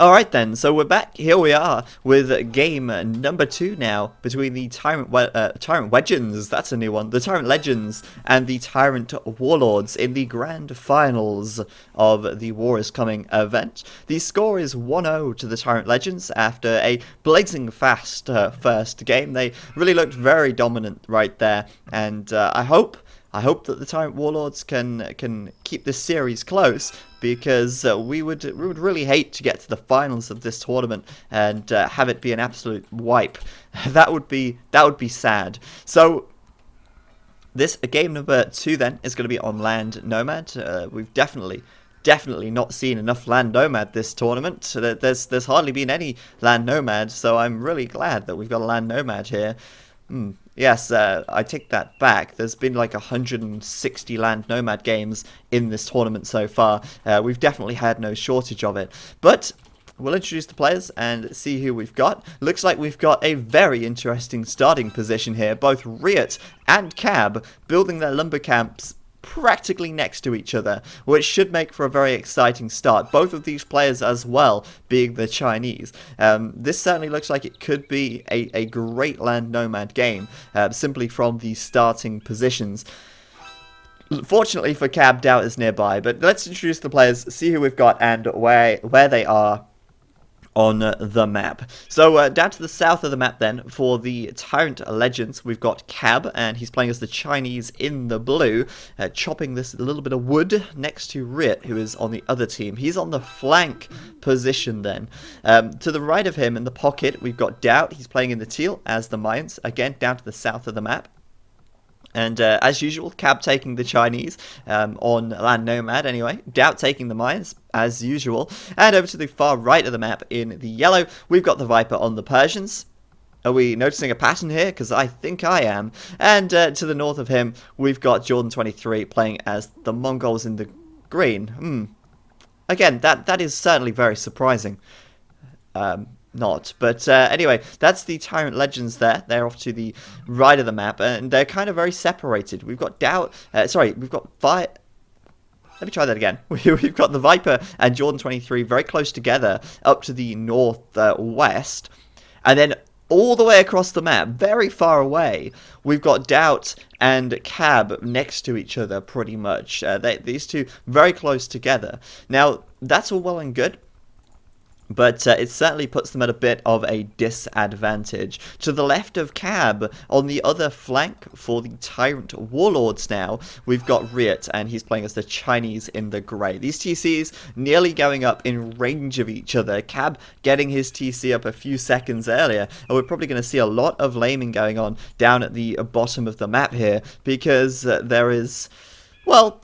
Alright then, so we're back. Here we are with game number 2 now between the TyRanT Legends, that's a new one, the TyRanT Legends and the TyRanT Warlords in the grand finals of the War is Coming event. The score is 1-0 to the TyRanT Legends after a blazing fast first game. They really looked very dominant right there, and I hope that the TyRanT Warlords can keep this series close, because we would really hate to get to the finals of this tournament and have it be an absolute wipe. That would be sad. So this game number 2 then is going to be on Land Nomad. We've definitely not seen enough Land Nomad this tournament. There's hardly been any Land Nomad, so I'm really glad that we've got a Land Nomad here. Yes, I take that back. There's been like 160 Land Nomad games in this tournament so far. We've definitely had no shortage of it. But we'll introduce the players and see who we've got. Looks like we've got a very interesting starting position here. Both Riot and Cab building their lumber camps practically next to each other, which should make for a very exciting start. Both of these players as well being the Chinese. This certainly looks like it could be a great Land Nomad game, simply from the starting positions. Fortunately for Cab, Doubt is nearby, but let's introduce the players, see who we've got and where they are on the map. So down to the south of the map then, for the TyRanT Legends, we've got Cab, and he's playing as the Chinese in the blue, chopping this little bit of wood next to Riot, who is on the other team. He's on the flank position then. To the right of him in the pocket, we've got Doubt. He's playing in the teal as the Mayans, again down to the south of the map. And as usual, Cab taking the Chinese on Land Nomad anyway. Doubt taking the Mayans as usual. And over to the far right of the map in the yellow, we've got the Viper on the Persians. Are we noticing a pattern here? Because I think I am. And to the north of him, we've got Jordan 23 playing as the Mongols in the green. Again, that is certainly very surprising. Not, but anyway, that's the TyRanT Legends there. They're off to the right of the map, and they're kind of very separated. We've got we've got Let me try that again. We've got the Viper and Jordan 23 very close together up to the northwest, and then all the way across the map, very far away, we've got Doubt and Cab next to each other pretty much. These two very close together. Now, that's all well and good, but it certainly puts them at a bit of a disadvantage. To the left of Cab, on the other flank for the TyRanT Warlords now, we've got Riot, and he's playing as the Chinese in the grey. These TCs nearly going up in range of each other. Cab getting his TC up a few seconds earlier, and we're probably going to see a lot of laming going on down at the bottom of the map here, because there is... well,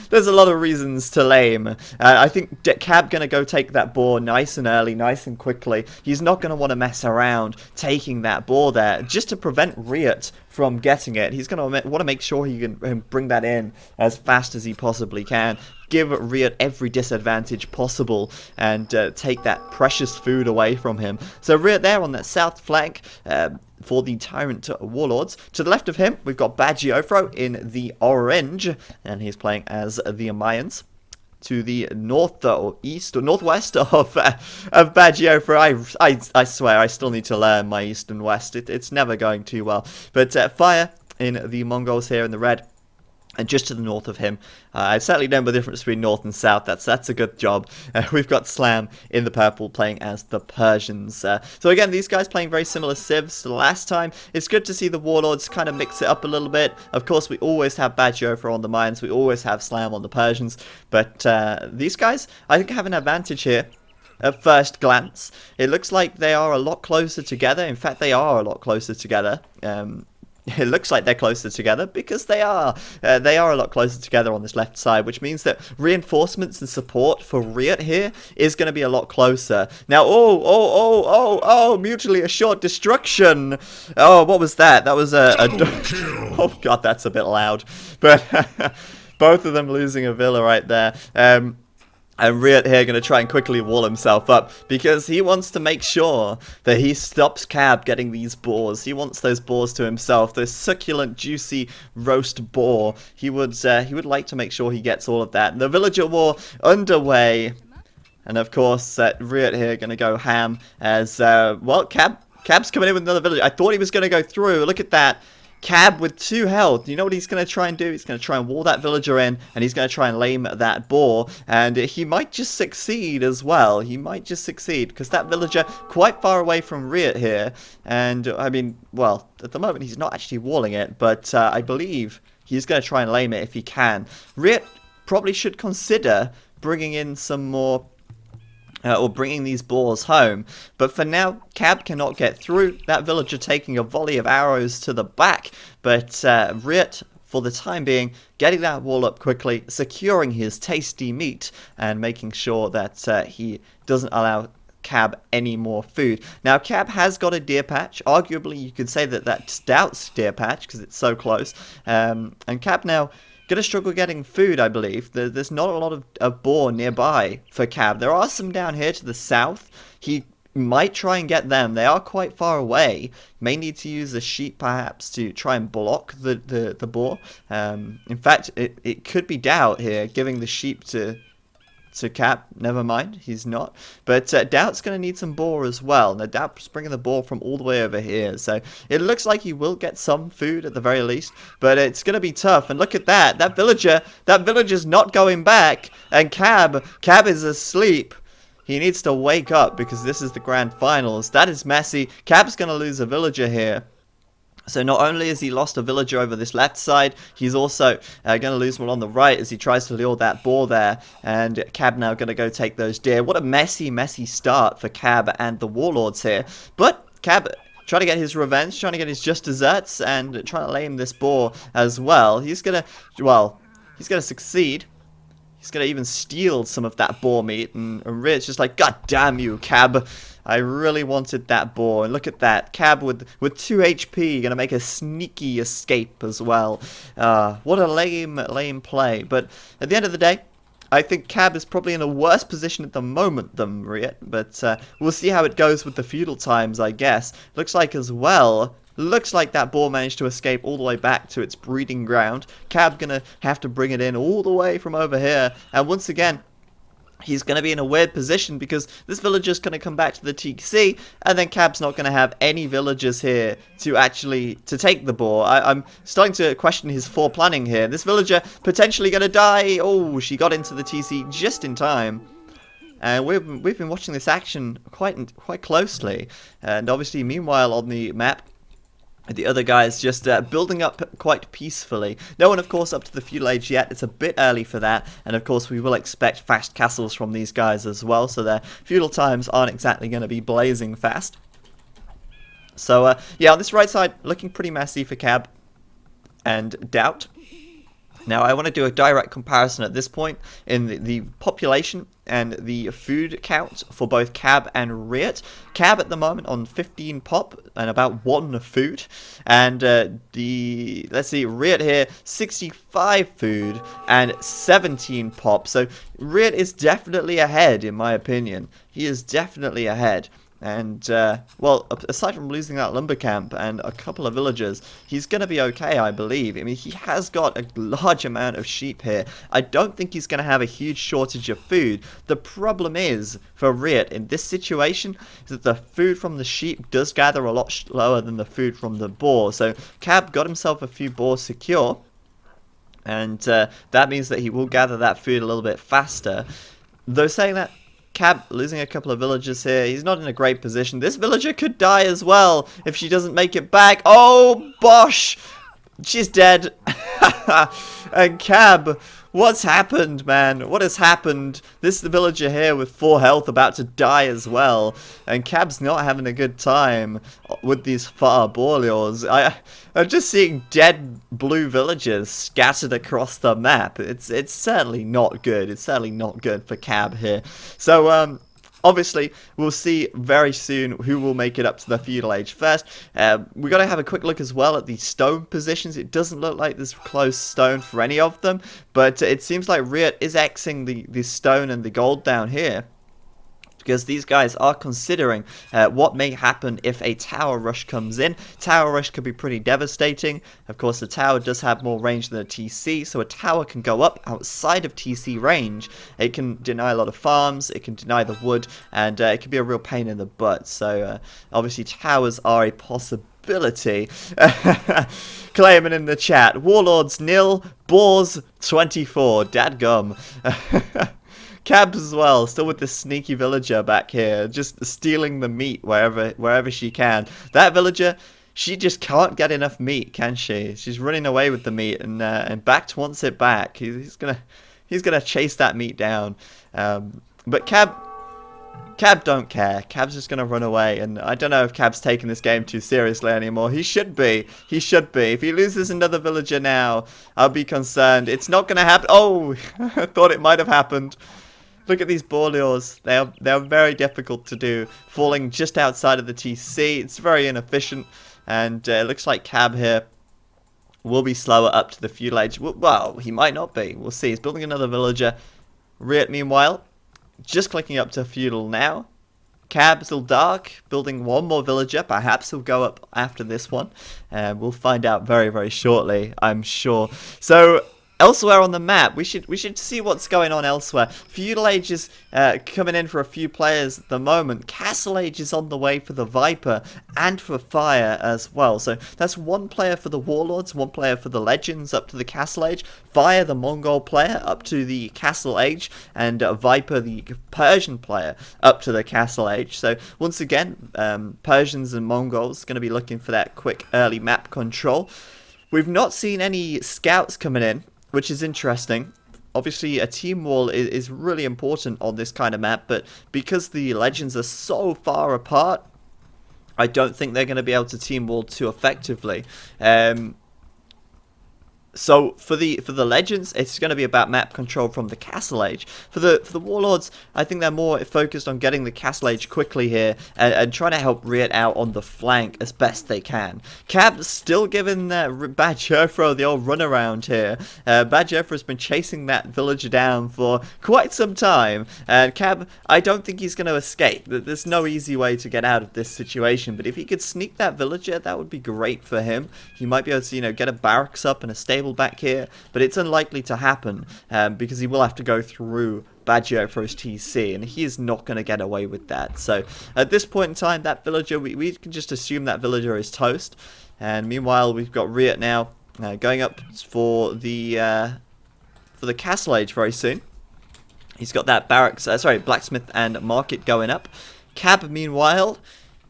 there's a lot of reasons to lame. I think Cab going to go take that boar nice and early, nice and quickly. He's not going to want to mess around taking that boar there just to prevent Riot from getting it. He's going to want to make sure he can bring that in as fast as he possibly can. Give Riot every disadvantage possible and take that precious food away from him. So Riot there on that south flank for the TyRanT Warlords. To the left of him, we've got Bagiofro in the orange, and he's playing as the Mayans. To the north or east or northwest of Bagiofro, I swear I still need to learn my east and west. It's never going too well. But Fire in the Mongols here in the red. And just to the north of him, I certainly know the difference between north and south. That's a good job. We've got Slam in the purple playing as the Persians. So again, these guys playing very similar civs to the last time. It's good to see the Warlords kind of mix it up a little bit. Of course, we always have Bagiofro on the Mayans. We always have Slam on the Persians. But these guys, I think, have an advantage here. At first glance, it looks like they are a lot closer together. In fact, they are a lot closer together. It looks like they're closer together because they are. They are a lot closer together on this left side, which means that reinforcements and support for Riot here is going to be a lot closer. Now, mutually assured destruction. Oh, what was that? That was a oh, God, that's a bit loud. But both of them losing a villa right there. And Riot here going to try and quickly wall himself up because he wants to make sure that he stops Cab getting these boars. He wants those boars to himself, this succulent, juicy roast boar. He would like to make sure he gets all of that. And the villager war underway. And of course, Riot here going to go ham as, well, Cab's coming in with another villager. I thought he was going to go through. Look at that. Cab with 2 health. You know what he's going to try and do? He's going to try and wall that villager in, and he's going to try and lame that boar. And he might just succeed as well. He might just succeed, because that villager quite far away from Riot here. And, I mean, well, at the moment he's not actually walling it, but I believe he's going to try and lame it if he can. Riot probably should consider bringing in some more or bringing these boars home. But for now, Cab cannot get through. That villager taking a volley of arrows to the back. But Riot, for the time being, getting that wall up quickly, securing his tasty meat, and making sure that he doesn't allow Cab any more food. Now, Cab has got a deer patch. Arguably, you could say that that's Doubt's deer patch, because it's so close. And Cab now gonna struggle getting food, I believe. There's not a lot of boar nearby for Cab. There are some down here to the south. He might try and get them. They are quite far away. May need to use the sheep perhaps to try and block the boar. In fact, it could be Doubt here giving the sheep to Cab. Never mind, he's not. But Doubt's going to need some boar as well. Now, Doubt's bringing the boar from all the way over here. So it looks like he will get some food at the very least. But it's going to be tough. And look at that. That villager's not going back. And Cab is asleep. He needs to wake up because this is the grand finals. That is messy. Cab's going to lose a villager here. So not only has he lost a villager over this left side, he's also going to lose one on the right as he tries to lure that boar there. And Cab now going to go take those deer. What a messy, messy start for Cab and the Warlords here. But Cab trying to get his revenge, trying to get his just desserts, and trying to lame this boar as well. He's going to, well, he's going to succeed. He's going to even steal some of that boar meat. And Riot's just like, God damn you, Cab. I really wanted that boar. And look at that. Cab with 2 HP. Going to make a sneaky escape as well. What a lame play. But at the end of the day, I think Cab is probably in a worse position at the moment than Riot. But we'll see how it goes with the feudal times, I guess. Looks like as well, looks like that boar managed to escape all the way back to its breeding ground. Cab going to have to bring it in all the way from over here. And once again, he's going to be in a weird position because this villager's going to come back to the TC, and then Cab's not going to have any villagers here to take the boar. I'm starting to question his foreplanning here. This villager potentially going to die. Oh, she got into the TC just in time. And we've been watching this action quite closely. And obviously, meanwhile, on the map, the other guys just building up quite peacefully. No one, of course, up to the feudal age yet. It's a bit early for that. And, of course, we will expect fast castles from these guys as well. So their feudal times aren't exactly going to be blazing fast. So, yeah, on this right side, looking pretty messy for Cab and Doubt. Now, I want to do a direct comparison at this point in the population and the food count for both Cab and Riot. Cab at the moment on 15 pop and about 1 food. And let's see, Riot here, 65 food and 17 pop. So Riot is definitely ahead, in my opinion. He is definitely ahead. And, well, aside from losing that lumber camp and a couple of villagers, he's going to be okay, I believe. I mean, he has got a large amount of sheep here. I don't think he's going to have a huge shortage of food. The problem is, for Riot, in this situation, is that the food from the sheep does gather a lot slower than the food from the boar. So, Cab got himself a few boars secure, and that means that he will gather that food a little bit faster. Though saying that, Cab losing a couple of villagers here. He's not in a great position. This villager could die as well if she doesn't make it back. Oh, bosh! She's dead. And Cab, what's happened, man? What has happened? This is the villager here with 4 health about to die as well. And Cab's not having a good time with these far warlords. I'm just seeing dead blue villagers scattered across the map. It's certainly not good. It's certainly not good for Cab here. So, obviously, we'll see very soon who will make it up to the feudal age first. We've got to have a quick look as well at the stone positions. It doesn't look like there's close stone for any of them, but it seems like Riot is Xing the stone and the gold down here. because these guys are considering what may happen if a tower rush comes in. Tower rush could be pretty devastating. Of course, the tower does have more range than a TC, so a tower can go up outside of TC range. It can deny a lot of farms, it can deny the wood, and it can be a real pain in the butt. So obviously towers are a possibility. Claiming in the chat, Warlords 0, Boars 24. Dadgum. Cabs as well, still with this sneaky villager back here, just stealing the meat wherever she can. That villager, she just can't get enough meat, can she? She's running away with the meat, and Bact wants it back. He's gonna chase that meat down. But Cab don't care. Cab's just gonna run away, and I don't know if Cab's taking this game too seriously anymore. He should be. He should be. If he loses another villager now, I'll be concerned. It's not gonna happen. Oh, I thought it might have happened. Look at these Warlords. They are very difficult to do. Falling just outside of the TC. It's very inefficient. And it looks like Cab here will be slower up to the feudal age. Well, he might not be. We'll see. He's building another villager. Riot, meanwhile, just clicking up to feudal now. Cab still dark, building one more villager. Perhaps he'll go up after this one. We'll find out very, very shortly, I'm sure. So elsewhere on the map, we should see what's going on elsewhere. Feudal Age is coming in for a few players at the moment. Castle Age is on the way for the Viper and for Fire as well. So that's one player for the Warlords, one player for the Legends up to the Castle Age. Fire, the Mongol player, up to the Castle Age, and Viper, the Persian player, up to the Castle Age. So once again, Persians and Mongols going to be looking for that quick early map control. We've not seen any scouts coming in, which is interesting. Obviously, a team wall is really important on this kind of map, but because the Legends are so far apart, I don't think they're going to be able to team wall too effectively. So for the Legends, it's going to be about map control from the Castle Age. For the Warlords, I think they're more focused on getting the Castle Age quickly here and trying to help Riot out on the flank as best they can. Cab's still giving Bad Jofro the old runaround here. Bad Jofro's been chasing that villager down for quite some time, and Cab, I don't think he's going to escape. There's no easy way to get out of this situation, but if he could sneak that villager, that would be great for him. He might be able to, get a barracks up and a stable back here, but it's unlikely to happen because he will have to go through Baggio for his TC, and he is not going to get away with that. So at this point in time, that villager, we can just assume that villager is toast. And meanwhile, we've got Riot now going up for the Castle Age very soon. He's got that barracks, blacksmith and market going up. Cab, meanwhile,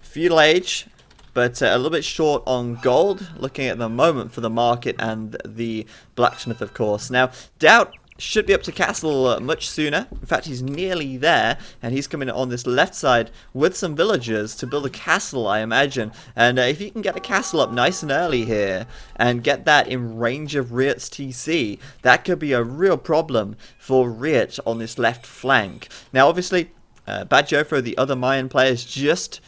feudal age, but a little bit short on gold, looking at the moment for the market and the blacksmith, of course. Now, Doubt should be up to castle much sooner. In fact, he's nearly there, and he's coming on this left side with some villagers to build a castle, I imagine. And if he can get a castle up nice and early here and get that in range of Riot's TC, that could be a real problem for Riot on this left flank. Now, obviously, Bad Jofro, the other Mayan player, is just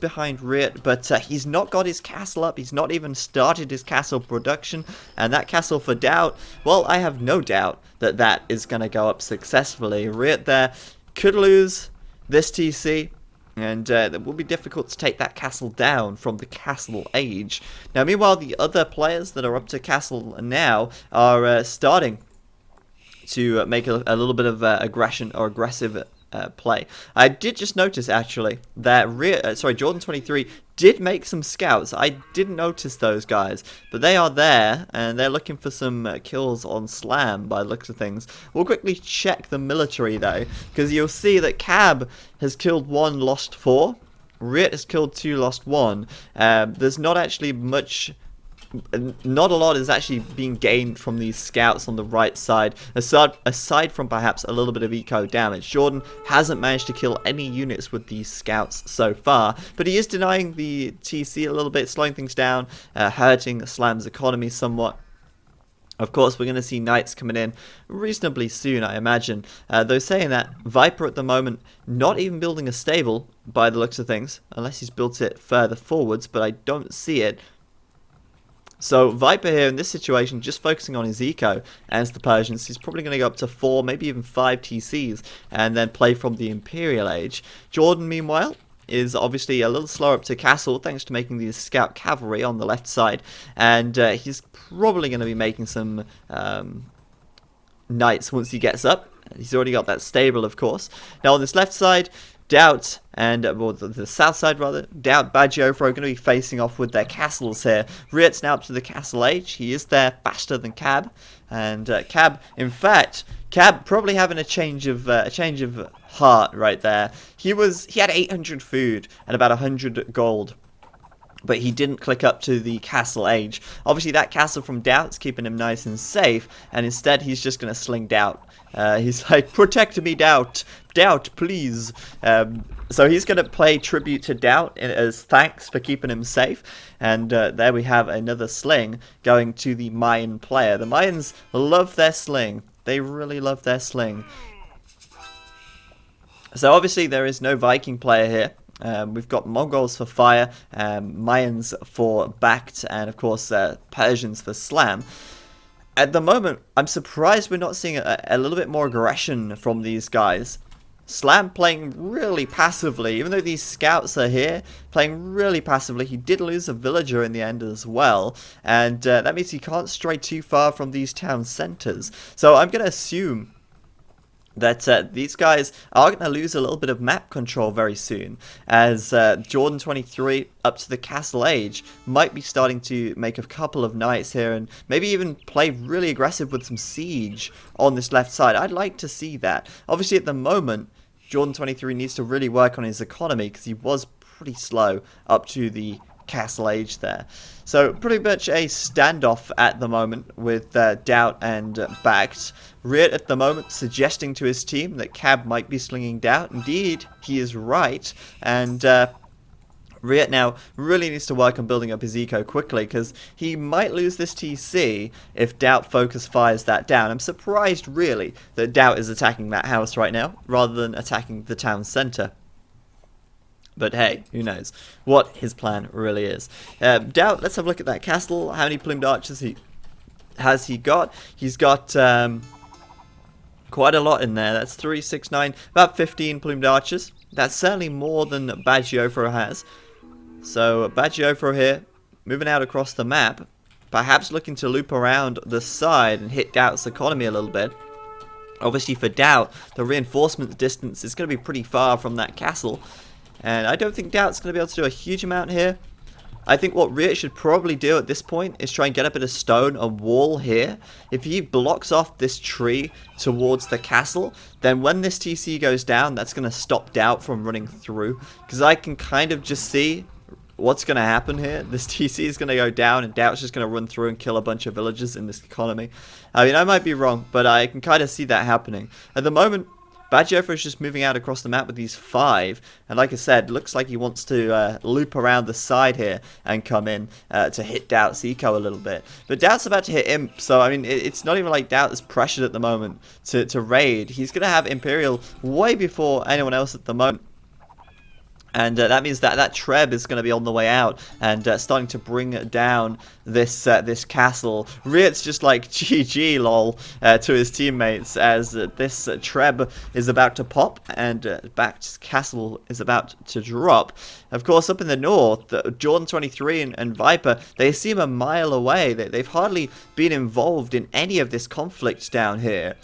behind Riot, but he's not got his castle up. He's not even started his castle production, and that castle for Doubt, well, I have no doubt that that is going to go up successfully. Riot there could lose this TC, and it will be difficult to take that castle down from the Castle Age. Now, meanwhile, the other players that are up to castle now are starting to make a little bit of aggression or aggressive play. I did just notice actually that Jordan23 did make some scouts. I didn't notice those guys, but they are there and they're looking for some kills on Slam by the looks of things. We'll quickly check the military though, because you'll see that Cab has killed 1, lost 4. Riot has killed 2, lost 1. There's not actually much. Not a lot is actually being gained from these scouts on the right side, aside from perhaps a little bit of eco damage. Jordan hasn't managed to kill any units with these scouts so far, but he is denying the TC a little bit, slowing things down, hurting Slam's economy somewhat. Of course, we're going to see knights coming in reasonably soon, I imagine. Though saying that, Viper at the moment not even building a stable by the looks of things, unless he's built it further forwards, but I don't see it. So Viper here in this situation, just focusing on his eco as the Persians, he's probably going to go up to 4, maybe even 5 TCs, and then play from the Imperial Age. Jordan, meanwhile, is obviously a little slower up to castle, thanks to making these scout cavalry on the left side, and he's probably going to be making some knights once he gets up. He's already got that stable, of course. Now on this left side, Doubt and, well, the south side rather, Doubt, Bagiofro are going to be facing off with their castles here. Riet's now up to the castle age. He is there faster than Cab, and Cab, in fact, Cab probably having a change of heart right there. He had 800 food and about 100 gold, but he didn't click up to the castle age. Obviously that castle from Doubt's keeping him nice and safe, and instead he's just going to sling Doubt. He's like, protect me, Doubt, please. So he's going to pay tribute to Doubt as thanks for keeping him safe. And there we have another sling going to the Mayan player. The Mayans love their sling. They really love their sling. So obviously there is no Viking player here. We've got Mongols for fire, Mayans for backed, and of course Persians for slam. At the moment, I'm surprised we're not seeing a little bit more aggression from these guys. Slam playing really passively, even though these scouts are here, playing really passively. He did lose a villager in the end as well, and that means he can't stray too far from these town centres. So I'm going to assume that these guys are going to lose a little bit of map control very soon, as Jordan 23 up to the castle age might be starting to make a couple of knights here and maybe even play really aggressive with some siege on this left side. I'd like to see that. Obviously at the moment Jordan 23 needs to really work on his economy because he was pretty slow up to the castle age there. So pretty much a standoff at the moment with Doubt and backed. Riet at the moment suggesting to his team that Cab might be slinging Doubt. Indeed, he is right. And Riet now really needs to work on building up his eco quickly because he might lose this TC if Doubt focus fires that down. I'm surprised really that Doubt is attacking that house right now rather than attacking the town centre. But hey, who knows what his plan really is. Doubt, let's have a look at that castle. How many plumed archers has he got? He's got quite a lot in there. That's 3, 6, 9, about 15 plumed archers. That's certainly more than Bagiofro has. So Bagiofro here, moving out across the map, perhaps looking to loop around the side and hit Doubt's economy a little bit. Obviously for Doubt, the reinforcement distance is going to be pretty far from that castle. And I don't think Doubt's going to be able to do a huge amount here. I think what Riet should probably do at this point is try and get a bit of stone, a wall here. If he blocks off this tree towards the castle, then when this TC goes down, that's going to stop Doubt from running through. Because I can kind of just see what's going to happen here. This TC is going to go down and Doubt's just going to run through and kill a bunch of villagers in this economy. I mean, I might be wrong, but I can kind of see that happening. At the moment, Bagiofro is just moving out across the map with these 5, and like I said, looks like he wants to loop around the side here and come in to hit Doubt's eco a little bit. But Doubt's about to hit Imp, so I mean, it's not even like Doubt is pressured at the moment to raid. He's going to have Imperial way before anyone else at the moment. And that means that Treb is going to be on the way out and starting to bring down this this castle. Riet's just like GG lol to his teammates as this Treb is about to pop and Back's castle is about to drop. Of course, up in the north, Jordan 23 and Viper, they seem a mile away. They've hardly been involved in any of this conflict down here.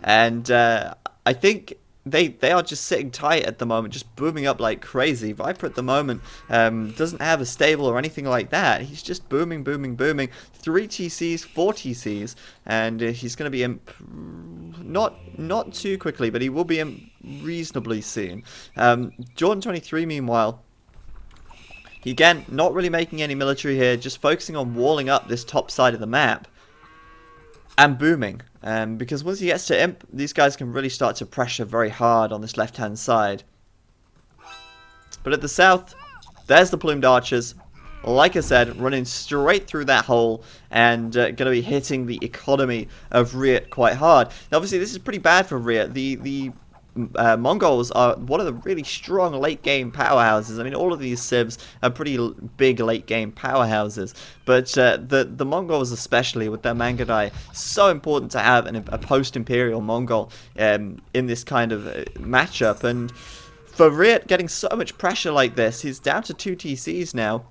And I think they are just sitting tight at the moment, just booming up like crazy. Viper at the moment doesn't have a stable or anything like that. He's just booming, booming, booming. 3 TCs, 4 TCs, and he's going to be imp not too quickly, but he will be imp reasonably soon. Jordan 23, meanwhile, again, not really making any military here, just focusing on walling up this top side of the map. And booming, because once he gets to Imp, these guys can really start to pressure very hard on this left-hand side. But at the south, there's the plumed archers. Like I said, running straight through that hole and going to be hitting the economy of Riet quite hard. Now, obviously, this is pretty bad for Riet. The Mongols are one of the really strong late game powerhouses. I mean, all of these civs are pretty big late game powerhouses, but the Mongols especially with their Mangudai, so important to have a post-imperial Mongol in this kind of matchup. And for Riot getting so much pressure like this, he's down to 2 TCs now.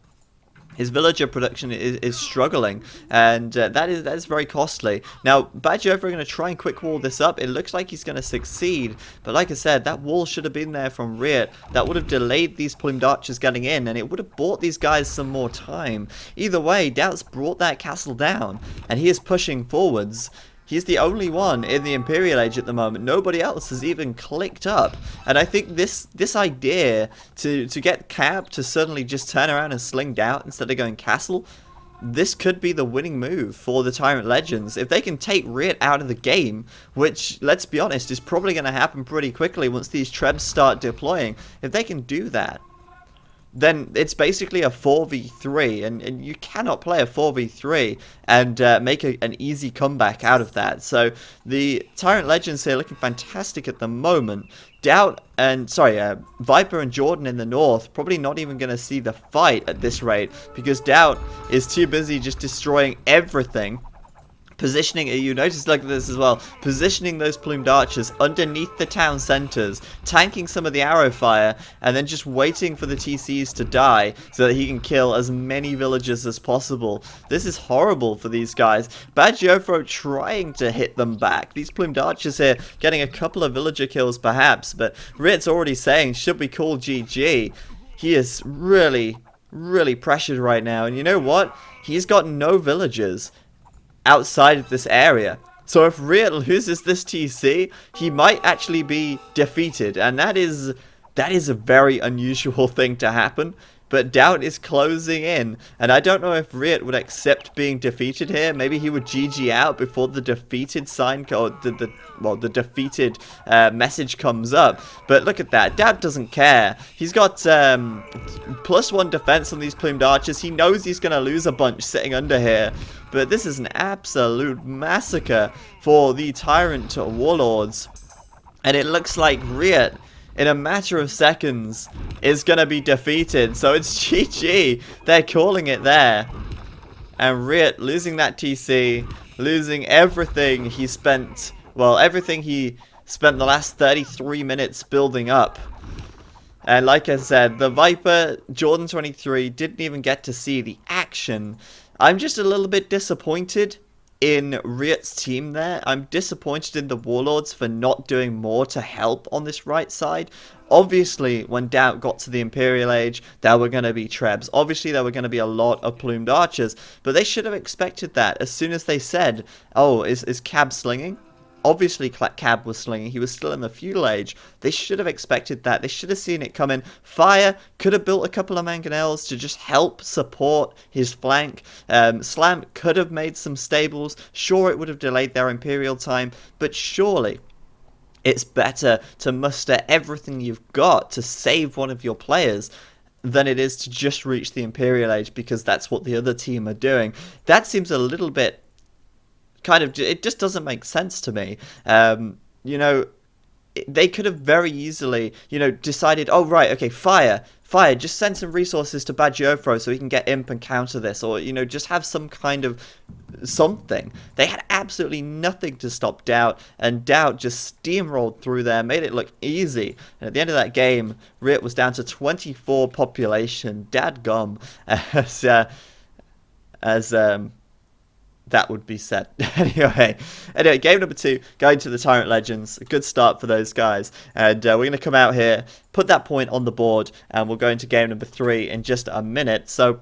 His villager production is struggling, and that is very costly. Now, Bad Jofra are going to try and quick wall this up. It looks like he's going to succeed, but like I said, that wall should have been there from Riot. That would have delayed these plumed archers getting in, and it would have bought these guys some more time. Either way, Doubt's brought that castle down, and he is pushing forwards. He's the only one in the Imperial Age at the moment. Nobody else has even clicked up. And I think this idea to get Cab to suddenly just turn around and sling Doubt instead of going castle, this could be the winning move for the TyRanT Legends. If they can take Riot out of the game, which, let's be honest, is probably going to happen pretty quickly once these Trebs start deploying. If they can do that, then it's basically a 4v3, and you cannot play a 4v3 and make an easy comeback out of that. So the TyRanT Legends here looking fantastic at the moment. Viper and Jordan in the north probably not even going to see the fight at this rate, because Doubt is too busy just destroying everything. Positioning, you notice like this as well, positioning those plumed archers underneath the town centers, tanking some of the arrow fire, and then just waiting for the TCs to die so that he can kill as many villagers as possible. This is horrible for these guys. Bad Jofra trying to hit them back. These plumed archers here getting a couple of villager kills perhaps, but Riot's already saying, should we call GG? He is really, really pressured right now, and you know what? He's got no villagers outside of this area. So if Riot loses this TC, he might actually be defeated, and that is a very unusual thing to happen. But Doubt is closing in, and I don't know if Riot would accept being defeated here. Maybe he would GG out before the defeated sign, or the defeated message comes up. But look at that, Doubt doesn't care. He's got +1 defense on these plumed archers. He knows he's going to lose a bunch sitting under here. But this is an absolute massacre for the TyRanT Warlords. And it looks like Riot, in a matter of seconds, is going to be defeated. So it's GG. They're calling it there. And Riot losing that TC, losing everything he spent, everything he spent the last 33 minutes building up. And like I said, the Viper, Jordan 23, didn't even get to see the action. I'm just a little bit disappointed in Riot's team there. I'm disappointed in the Warlords for not doing more to help on this right side. Obviously, when Doubt got to the Imperial Age, there were going to be Trebs. Obviously, there were going to be a lot of plumed archers, but they should have expected that as soon as they said, oh, is Cab slinging? Obviously, Cab was slinging. He was still in the feudal age. They should have expected that. They should have seen it coming. Fire could have built a couple of mangonels to just help support his flank. Slam could have made some stables. Sure, it would have delayed their Imperial time, but surely it's better to muster everything you've got to save one of your players than it is to just reach the Imperial Age, because that's what the other team are doing. That seems a little bit it just doesn't make sense to me. You know, they could have very easily, decided, oh, right, okay, fire, just send some resources to Bad Jofra so he can get imp and counter this, or, just have some kind of something. They had absolutely nothing to stop Doubt, and Doubt just steamrolled through there, made it look easy. And at the end of that game, Riot was down to 24 population. Dadgum, as that would be said. Anyway, game number 2, going to the TyRanT Legends. A good start for those guys. And we're going to come out here, put that point on the board, and we'll go into game number 3 in just a minute. So